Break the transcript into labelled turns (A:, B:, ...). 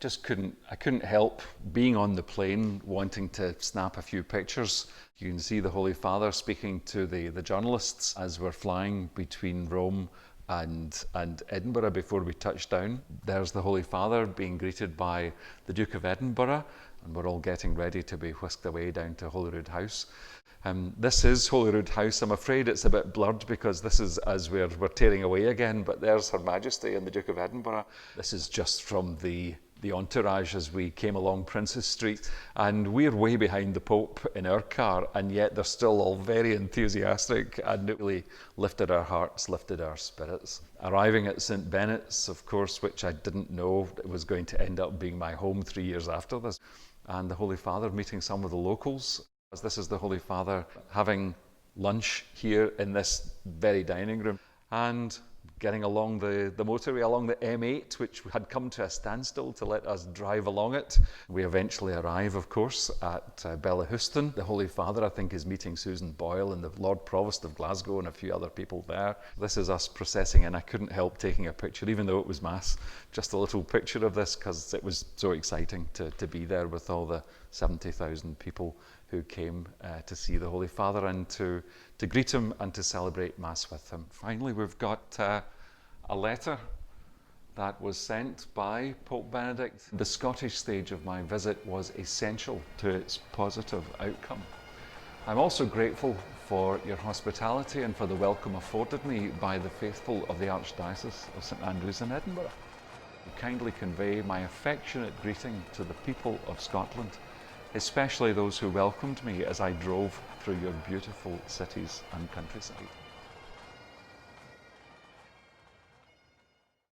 A: I couldn't help being on the plane wanting to snap a few pictures. You can see the Holy Father speaking to the journalists as we're flying between Rome and Edinburgh before we touch down. There's the Holy Father being greeted by the Duke of Edinburgh, and we're all getting ready to be whisked away down to Holyrood House. This is Holyrood House. I'm afraid it's a bit blurred because this is as we're tearing away again, but there's Her Majesty and the Duke of Edinburgh. This is just from the entourage as we came along Princes Street, and we're way behind the Pope in our car, and yet they're still all very enthusiastic, and it really lifted our hearts, lifted our spirits. Arriving at St. Benet's, of course, which I didn't know it was going to end up being my home 3 years after this, and the Holy Father meeting some of the locals. This is the Holy Father having lunch here in this very dining room, and getting along the motorway, along the M8, which had come to a standstill to let us drive along it. We eventually arrive, of course, at Bellahouston. The Holy Father, I think, is meeting Susan Boyle and the Lord Provost of Glasgow and a few other people there. This is us processing, and I couldn't help taking a picture, even though it was Mass, just a little picture of this, because it was so exciting to be there with all the 70,000 people who came to see the Holy Father and to greet him and to celebrate Mass with him. Finally, we've got a letter that was sent by Pope Benedict. The Scottish stage of my visit was essential to its positive outcome. I'm also grateful for your hospitality and for the welcome afforded me by the faithful of the Archdiocese of St Andrews in Edinburgh. Kindly convey my affectionate greeting to the people of Scotland, especially those who welcomed me as I drove through your beautiful cities and countryside.